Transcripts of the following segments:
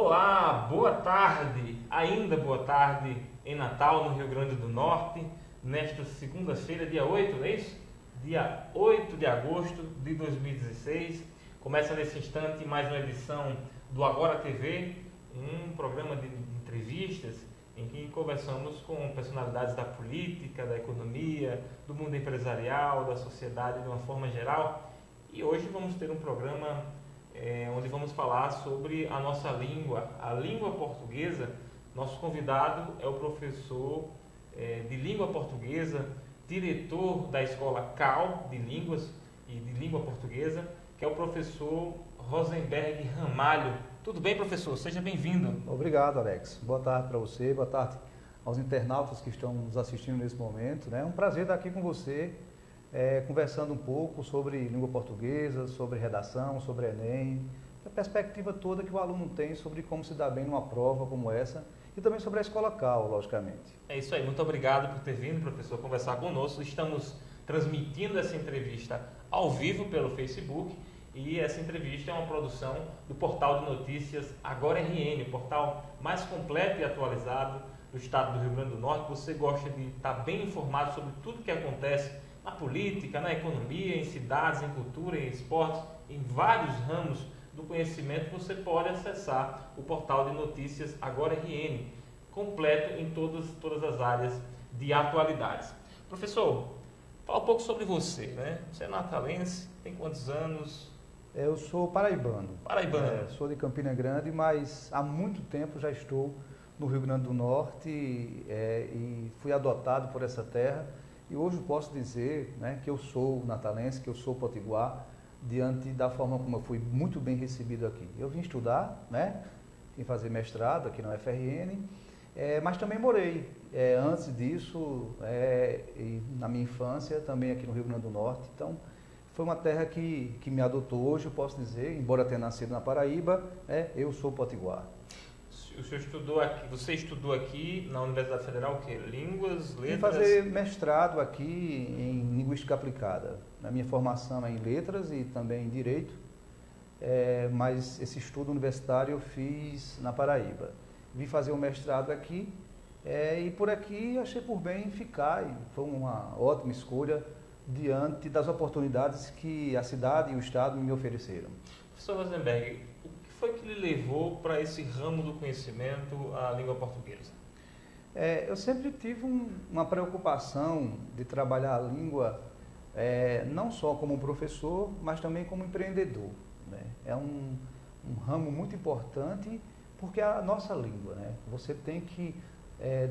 Olá, boa tarde, ainda boa tarde em Natal, no Rio Grande do Norte, nesta segunda-feira, dia 8, não é isso? Dia 8 de agosto de 2016. Começa nesse instante mais uma edição do Agora TV, um programa de entrevistas em que conversamos com personalidades da política, da economia, do mundo empresarial, da sociedade de uma forma geral. E hoje vamos ter um programa onde vamos falar sobre a nossa língua, a língua portuguesa. Nosso convidado é o professor de língua portuguesa, diretor da Escola CAL de Línguas e de Língua Portuguesa, que é o professor Rosenberg Ramalho. Tudo bem, professor? Seja bem-vindo. Obrigado, Alex. Boa tarde para você, boa tarde aos internautas que estão nos assistindo nesse momento. É um prazer estar aqui com você, conversando um pouco sobre língua portuguesa, sobre redação, sobre Enem, a perspectiva toda que o aluno tem sobre como se dar bem numa prova como essa e também sobre a Escola CAL, logicamente. É isso aí. Muito obrigado por ter vindo, professor, conversar conosco. Estamos transmitindo essa entrevista ao vivo pelo Facebook. E essa entrevista é uma produção do portal de notícias Agora RN, o portal mais completo e atualizado do estado do Rio Grande do Norte. Você gosta de estar bem informado sobre tudo que acontece na política, na economia, em cidades, em cultura, em esportes, em vários ramos do conhecimento. Você pode acessar o portal de notícias Agora RN, completo em todas as áreas de atualidades. Professor, fala um pouco sobre você, né? Você é natalense, tem quantos anos? Eu sou paraibano. Paraibano. Sou de Campina Grande, mas há muito tempo já estou no Rio Grande do Norte e fui adotado por essa terra. E hoje posso dizer, né, que eu sou natalense, que eu sou potiguar, diante da forma como eu fui muito bem recebido aqui. Eu vim estudar, né, vim fazer mestrado aqui na UFRN, mas também morei antes disso, e na minha infância, também aqui no Rio Grande do Norte. Então, foi uma terra que me adotou. Hoje eu posso dizer, embora tenha nascido na Paraíba, eu sou potiguar. O senhor estudou aqui, você estudou aqui na Universidade Federal o quê? Línguas, letras? Vim fazer mestrado aqui em Linguística Aplicada. A minha formação é em letras e também em direito, mas esse estudo universitário eu fiz na Paraíba. Vim fazer um mestrado aqui e por aqui achei por bem ficar, e foi uma ótima escolha diante das oportunidades que a cidade e o estado me ofereceram. Professor Rosenberg, o que foi que lhe levou para esse ramo do conhecimento, a língua portuguesa? Eu sempre tive uma preocupação de trabalhar a língua não só como professor, mas também como empreendedor, né? É um ramo muito importante porque é a nossa língua, né? Você tem que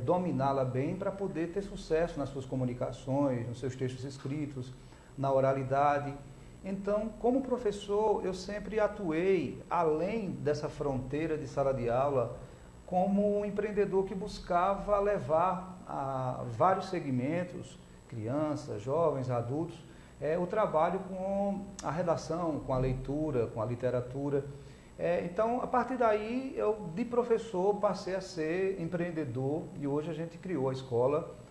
dominá-la bem para poder ter sucesso nas suas comunicações, nos seus textos escritos, na oralidade. Então, como professor, eu sempre atuei além dessa fronteira de sala de aula como um empreendedor que buscava levar a vários segmentos, crianças, jovens, adultos, o trabalho com a redação, com a leitura, com a literatura. Então, a partir daí, eu de professor passei a ser empreendedor e hoje a gente criou a escola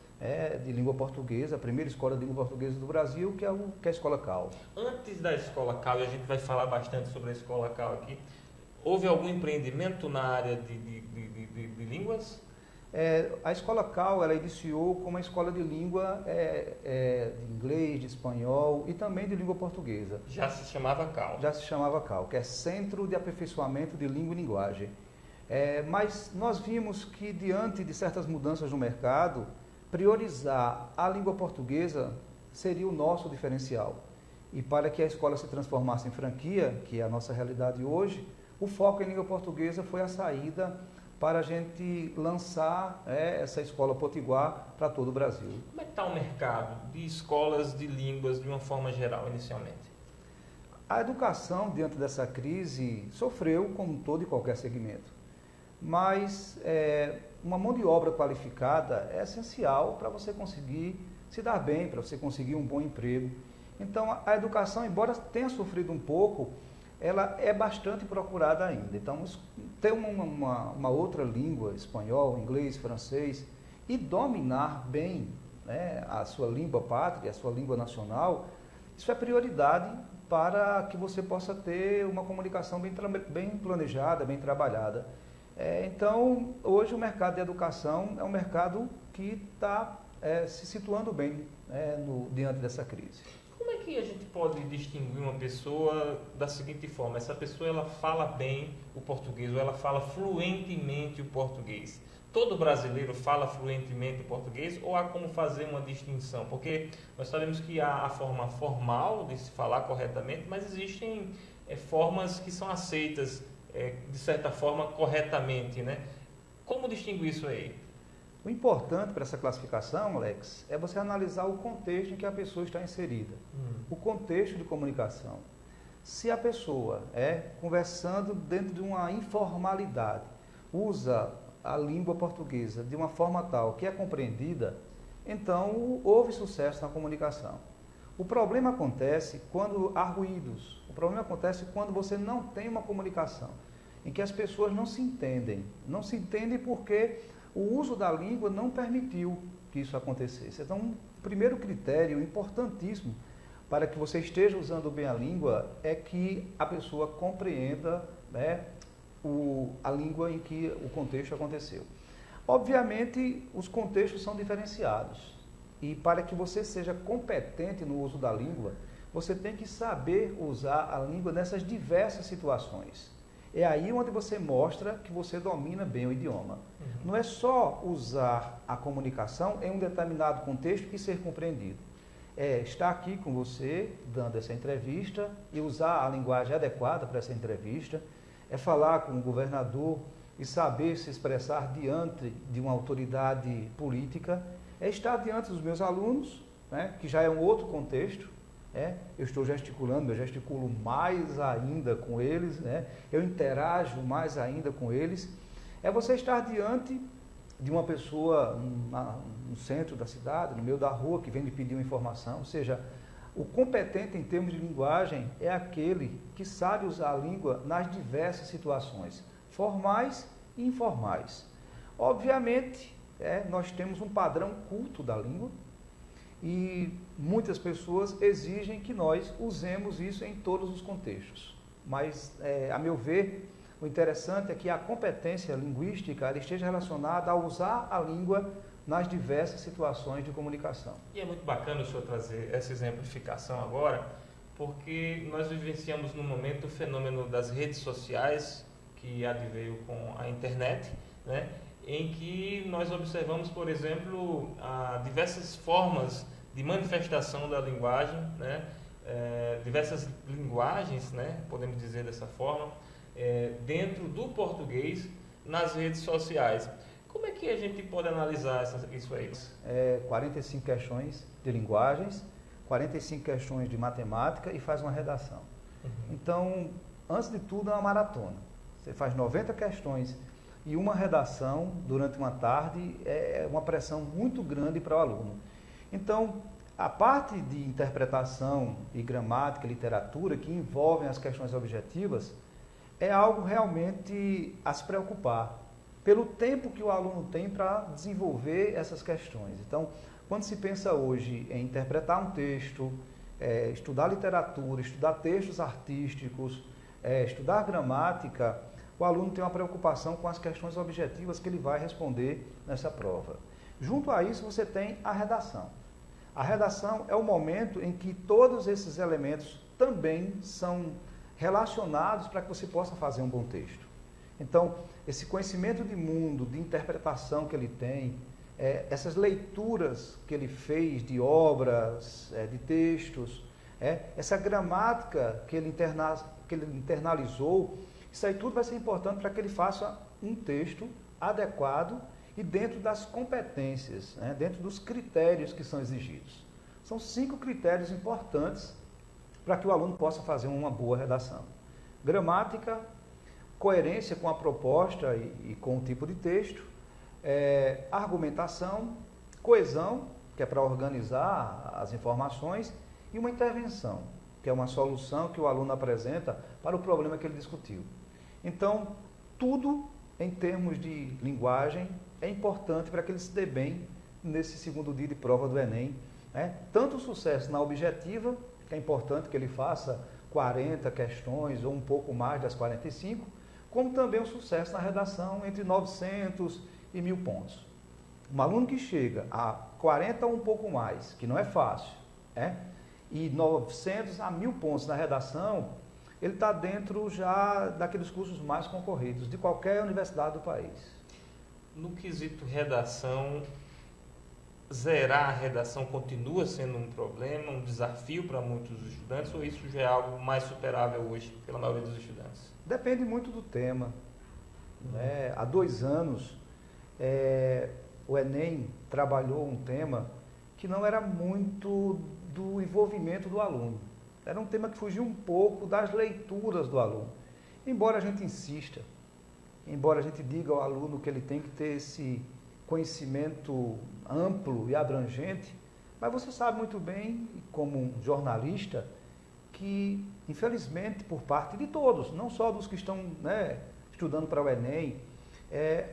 de língua portuguesa, a primeira escola de língua portuguesa do Brasil, que é a Escola CAL. Antes da Escola CAL, e a gente vai falar bastante sobre a Escola CAL aqui, houve algum empreendimento na área de línguas? A Escola CAL, ela iniciou como uma escola de língua de inglês, de espanhol e também de língua portuguesa. Já se chamava CAL? Já se chamava CAL, que é Centro de Aperfeiçoamento de Língua e Linguagem. Mas nós vimos que, diante de certas mudanças no mercado, priorizar a língua portuguesa seria o nosso diferencial. E para que a escola se transformasse em franquia, que é a nossa realidade hoje, o foco em língua portuguesa foi a saída para a gente lançar essa escola potiguar para todo o Brasil. Como é que está o mercado de escolas de línguas de uma forma geral, inicialmente? A educação, diante dessa crise, sofreu como todo e qualquer segmento. Mas uma mão de obra qualificada é essencial para você conseguir se dar bem, para você conseguir um bom emprego. Então, a educação, embora tenha sofrido um pouco, ela é bastante procurada ainda. Então, ter uma outra língua, espanhol, inglês, francês, e dominar bem, né, a sua língua pátria, a sua língua nacional, isso é prioridade para que você possa ter uma comunicação bem planejada, bem trabalhada. Então, hoje o mercado de educação é um mercado que está se situando bem diante dessa crise. Como é que a gente pode distinguir uma pessoa da seguinte forma? Essa pessoa ela fala bem o português ou ela fala fluentemente o português? Todo brasileiro fala fluentemente o português ou há como fazer uma distinção? Porque nós sabemos que há a forma formal de se falar corretamente, mas existem formas que são aceitas, de certa forma, corretamente, né? Como distinguir isso aí? O importante para essa classificação, Alex, é você analisar o contexto em que a pessoa está inserida. O contexto de comunicação. Se a pessoa conversando dentro de uma informalidade, usa a língua portuguesa de uma forma tal que é compreendida, então houve sucesso na comunicação. O problema acontece quando há ruídos. O problema acontece quando você não tem uma comunicação, em que as pessoas não se entendem. Não se entendem porque o uso da língua não permitiu que isso acontecesse. Então, um primeiro critério importantíssimo para que você esteja usando bem a língua é que a pessoa compreenda a língua em que o contexto aconteceu. Obviamente, os contextos são diferenciados. E para que você seja competente no uso da língua, você tem que saber usar a língua nessas diversas situações. É aí onde você mostra que você domina bem o idioma. Não é só usar a comunicação em um determinado contexto e ser compreendido. É estar aqui com você, dando essa entrevista, e usar a linguagem adequada para essa entrevista, é falar com o governador e saber se expressar diante de uma autoridade política, é estar diante dos meus alunos, que já é um outro contexto. Eu estou gesticulando, eu gesticulo mais ainda com eles, eu interajo mais ainda com eles. É você estar diante de uma pessoa no centro da cidade, no meio da rua, que vem lhe pedir uma informação. Ou seja, o competente em termos de linguagem é aquele que sabe usar a língua nas diversas situações, formais e informais. Obviamente, nós temos um padrão culto da língua, e muitas pessoas exigem que nós usemos isso em todos os contextos. Mas, a meu ver, o interessante é que a competência linguística ela esteja relacionada a usar a língua nas diversas situações de comunicação. E é muito bacana o senhor trazer essa exemplificação agora, porque nós vivenciamos no momento o fenômeno das redes sociais, que adveio com a internet, em que nós observamos, por exemplo, diversas formas de manifestação da linguagem, diversas linguagens, podemos dizer dessa forma, dentro do português nas redes sociais. Como é que a gente pode analisar isso aí? 45 questões de linguagens, 45 questões de matemática e faz uma redação. Então, antes de tudo, é uma maratona. Você faz 90 questões e uma redação durante uma tarde é uma pressão muito grande para o aluno. Então, a parte de interpretação e gramática, literatura, que envolvem as questões objetivas, é algo realmente a se preocupar, pelo tempo que o aluno tem para desenvolver essas questões. Então, quando se pensa hoje em interpretar um texto, estudar literatura, estudar textos artísticos, estudar gramática, o aluno tem uma preocupação com as questões objetivas que ele vai responder nessa prova. Junto a isso, você tem a redação. A redação é o momento em que todos esses elementos também são relacionados para que você possa fazer um bom texto. Então, esse conhecimento de mundo, de interpretação que ele tem, essas leituras que ele fez de obras, de textos, essa gramática que ele internalizou, isso aí tudo vai ser importante para que ele faça um texto adequado e dentro das competências, dentro dos critérios que são exigidos. São 5 critérios importantes para que o aluno possa fazer uma boa redação. Gramática, coerência com a proposta e com o tipo de texto, argumentação, coesão, que é para organizar as informações, e uma intervenção, que é uma solução que o aluno apresenta para o problema que ele discutiu. Então, tudo em termos de linguagem é importante para que ele se dê bem nesse segundo dia de prova do Enem. Tanto o sucesso na objetiva, que é importante que ele faça 40 questões ou um pouco mais das 45, como também o sucesso na redação entre 900 e 1000 pontos. Um aluno que chega a 40 ou um pouco mais, que não é fácil, e 900 a 1000 pontos na redação, ele está dentro já daqueles cursos mais concorridos de qualquer universidade do país. No quesito redação, zerar a redação continua sendo um problema, um desafio para muitos estudantes, ou isso já é algo mais superável hoje pela maioria dos estudantes? Depende muito do tema. Há 2 anos, o Enem trabalhou um tema que não era muito do envolvimento do aluno. Era um tema que fugia um pouco das leituras do aluno. Embora a gente insista, embora a gente diga ao aluno que ele tem que ter esse conhecimento amplo e abrangente, mas você sabe muito bem, como um jornalista, que, infelizmente, por parte de todos, não só dos que estão estudando para o Enem,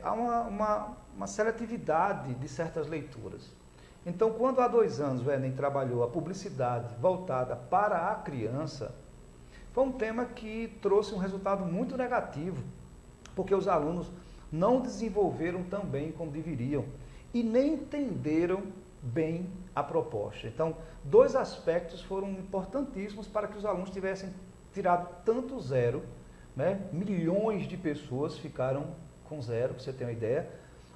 há uma seletividade de certas leituras. Então, quando há 2 anos o Enem trabalhou a publicidade voltada para a criança, foi um tema que trouxe um resultado muito negativo, porque os alunos não desenvolveram tão bem como deveriam e nem entenderam bem a proposta. Então, 2 aspectos foram importantíssimos para que os alunos tivessem tirado tanto zero, milhões de pessoas ficaram com zero, para você ter uma ideia,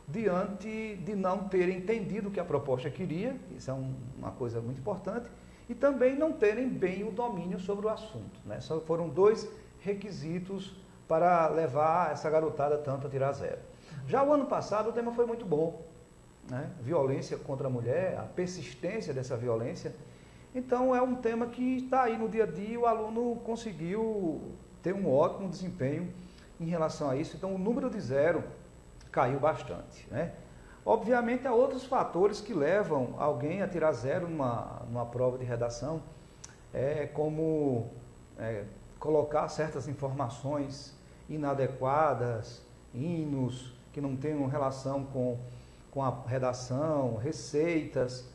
diante de não terem entendido o que a proposta queria, isso é uma coisa muito importante, e também não terem bem o domínio sobre o assunto. Só foram 2 requisitos para levar essa garotada tanto a tirar zero. Já o ano passado o tema foi muito bom, violência contra a mulher, a persistência dessa violência. Então é um tema que está aí no dia a dia, o aluno conseguiu ter um ótimo desempenho em relação a isso. Então o número de zero caiu bastante. Obviamente há outros fatores que levam alguém a tirar zero numa prova de redação, como colocar certas informações inadequadas, hinos que não tenham relação com a redação, receitas,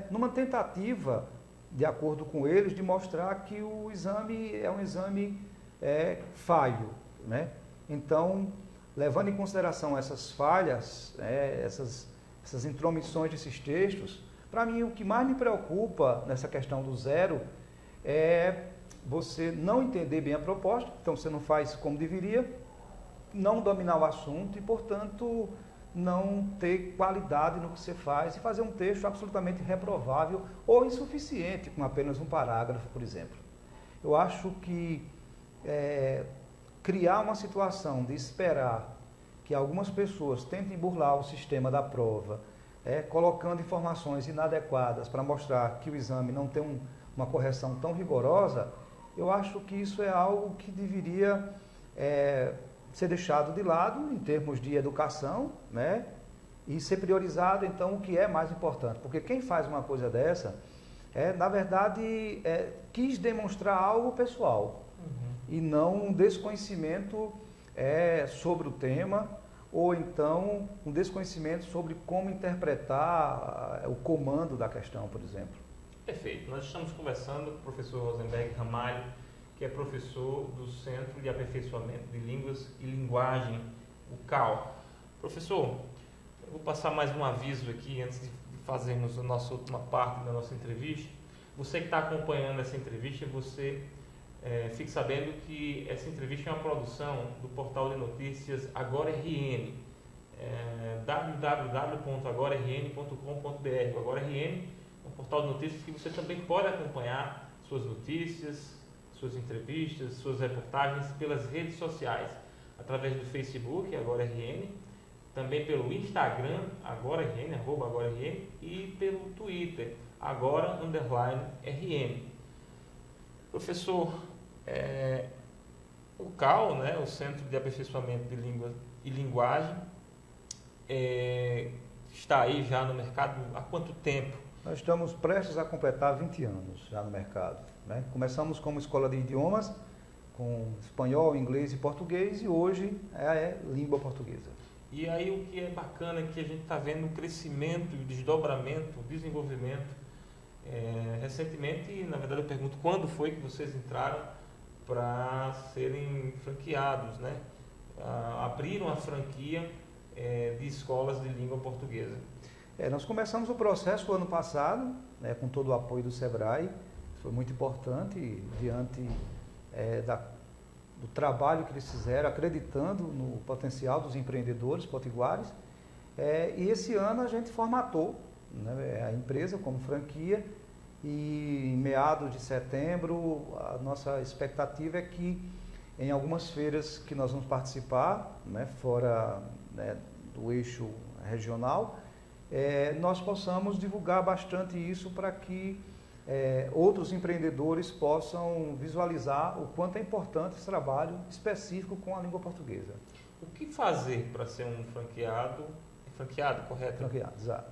numa tentativa, de acordo com eles, de mostrar que o exame é um exame falho. Então, levando em consideração essas falhas, essas intromissões desses textos, para mim o que mais me preocupa nessa questão do zero é você não entender bem a proposta, então você não faz como deveria, não dominar o assunto e, portanto, não ter qualidade no que você faz e fazer um texto absolutamente reprovável ou insuficiente, com apenas um parágrafo, por exemplo. Eu acho que criar uma situação de esperar que algumas pessoas tentem burlar o sistema da prova, colocando informações inadequadas para mostrar que o exame não tem uma correção tão rigorosa, eu acho que isso é algo que deveria ser deixado de lado em termos de educação, e ser priorizado, então, o que é mais importante. Porque quem faz uma coisa dessa, na verdade, quis demonstrar algo pessoal, e não um desconhecimento sobre o tema, ou então um desconhecimento sobre como interpretar o comando da questão, por exemplo. Perfeito. Nós estamos conversando com o professor Rosenberg Ramalho, que é professor do Centro de Aperfeiçoamento de Línguas e Linguagem, o CAL. Professor, eu vou passar mais um aviso aqui antes de fazermos a nossa última parte da nossa entrevista. Você que está acompanhando essa entrevista, você fique sabendo que essa entrevista é uma produção do portal de notícias Agora RN, www.agorarn.com.br. Agora RN é um portal de notícias que você também pode acompanhar suas notícias, suas entrevistas, suas reportagens pelas redes sociais, através do Facebook, Agora RN, também pelo Instagram, Agora RN, @AgoraRN, e pelo Twitter, Agora_RN. Professor, o CAL, o Centro de Aperfeiçoamento de Língua e Linguagem, está aí já no mercado há quanto tempo? Nós estamos prestes a completar 20 anos já no mercado. Começamos como escola de idiomas, com espanhol, inglês e português, e hoje é língua portuguesa. E aí o que é bacana é que a gente está vendo o crescimento, o desdobramento, o desenvolvimento. Recentemente, na verdade eu pergunto, quando foi que vocês entraram para serem franqueados, abrir uma franquia de escolas de língua portuguesa? Nós começamos o processo ano passado, né, com todo o apoio do SEBRAE. Foi muito importante diante do trabalho que eles fizeram, acreditando no potencial dos empreendedores potiguares. E esse ano a gente formatou, né, a empresa como franquia, e em meados de setembro a nossa expectativa é que em algumas feiras que nós vamos participar, né, fora, né, do eixo regional, nós possamos divulgar bastante isso para que outros empreendedores possam visualizar o quanto é importante esse trabalho específico com a língua portuguesa. O que fazer para ser um franqueado, correto? Franqueado, exato.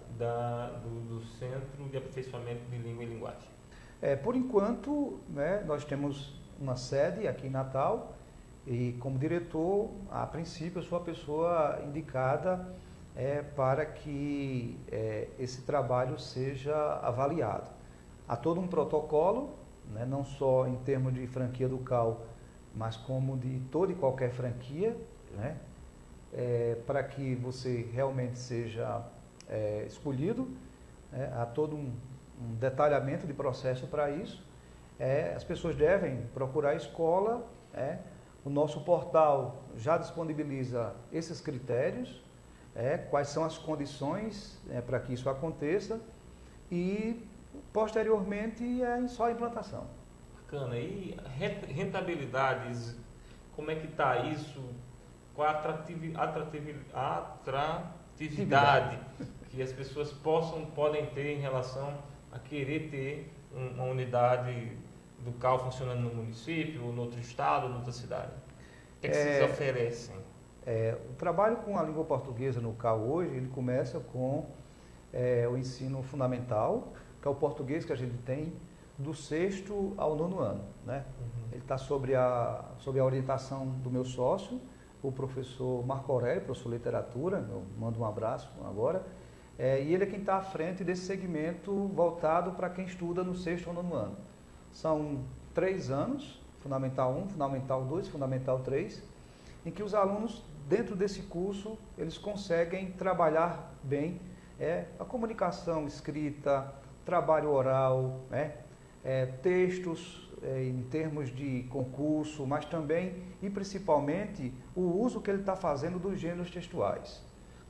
Do Centro de Aperfeiçoamento de Língua e Linguagem? Por enquanto, né, nós temos uma sede aqui em Natal e, como diretor, a princípio, eu sou a pessoa indicada para que esse trabalho seja avaliado. Há todo um protocolo, né, não só em termos de franquia do CAL, mas como de toda e qualquer franquia, né, para que você realmente seja escolhido. Há todo um detalhamento de processo para isso. As pessoas devem procurar a escola. O nosso portal já disponibiliza esses critérios, quais são as condições para que isso aconteça, e posteriormente só a implantação. Bacana. E rentabilidades, como é que está isso? Qual a atratividade que as pessoas podem ter em relação a querer ter uma unidade do CAL funcionando no município, ou no outro estado, ou em outra cidade? O que vocês oferecem? O trabalho com a língua portuguesa no CAL hoje, ele começa com o ensino fundamental, que é o português que a gente tem do 6º ao 9º ano, né? Uhum. Ele está sob a orientação do meu sócio, o professor Marco Aurélio, professor de literatura, eu mando um abraço agora, e ele é quem está à frente desse segmento voltado para quem estuda no 6º ou 9º ano. São 3 anos, Fundamental 1, Fundamental 2, Fundamental 3, em que os alunos, dentro desse curso, eles conseguem trabalhar bem a comunicação escrita, trabalho oral, textos em termos de concurso, mas também e principalmente o uso que ele está fazendo dos gêneros textuais.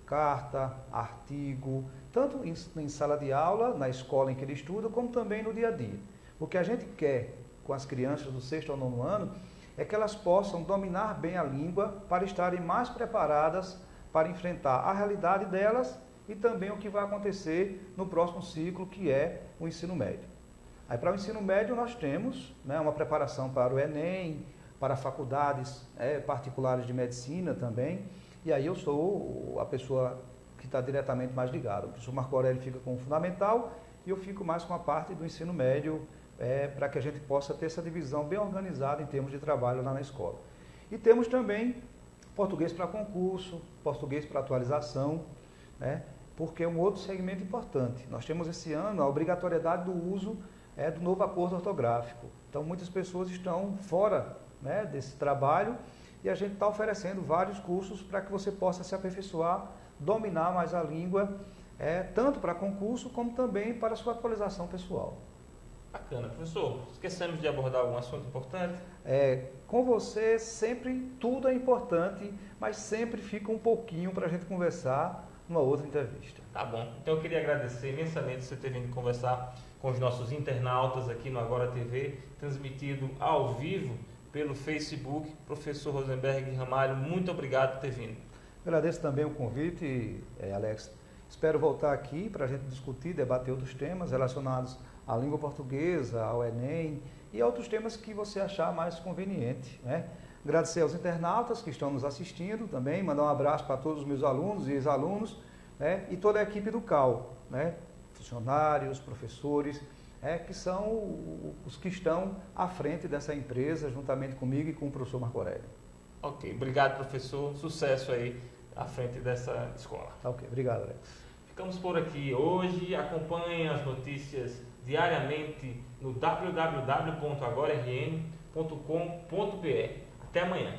Carta, artigo, tanto em sala de aula, na escola em que ele estuda, como também no dia a dia. O que a gente quer com as crianças do 6º ao 9º ano é que elas possam dominar bem a língua para estarem mais preparadas para enfrentar a realidade delas e também o que vai acontecer no próximo ciclo, que é o ensino médio. Aí, para o ensino médio, nós temos, né, uma preparação para o Enem, para faculdades particulares de medicina também, e aí eu sou a pessoa que está diretamente mais ligada. O professor Marco Aurélio fica com o fundamental e eu fico mais com a parte do ensino médio, para que a gente possa ter essa divisão bem organizada em termos de trabalho lá na escola. E temos também português para concurso, português para atualização, né, porque é um outro segmento importante. Nós temos esse ano a obrigatoriedade do uso do novo acordo ortográfico. Então, muitas pessoas estão fora, né, desse trabalho, e a gente está oferecendo vários cursos para que você possa se aperfeiçoar, dominar mais a língua, tanto para concurso como também para a sua atualização pessoal. Bacana. Professor, esquecemos de abordar algum assunto importante? Com você sempre tudo é importante, mas sempre fica um pouquinho para a gente conversar numa outra entrevista. Tá bom. Então eu queria agradecer imensamente você ter vindo conversar com os nossos internautas aqui no Agora TV, transmitido ao vivo pelo Facebook. Professor Rosenberg Ramalho, muito obrigado por ter vindo. Agradeço também o convite, Alex. Espero voltar aqui para a gente discutir, debater outros temas relacionados à língua portuguesa, ao Enem e outros temas que você achar mais conveniente, né? Agradecer aos internautas que estão nos assistindo também, mandar um abraço para todos os meus alunos e ex-alunos, né? E toda a equipe do CAL, né? Funcionários, professores, que são os que estão à frente dessa empresa, juntamente comigo e com o professor Marco Aurélio. Ok, obrigado, professor. Sucesso aí à frente dessa escola. Ok, obrigado, Alex. Ficamos por aqui hoje. Acompanhem as notícias diariamente no www.agorarn.com.br. Até amanhã.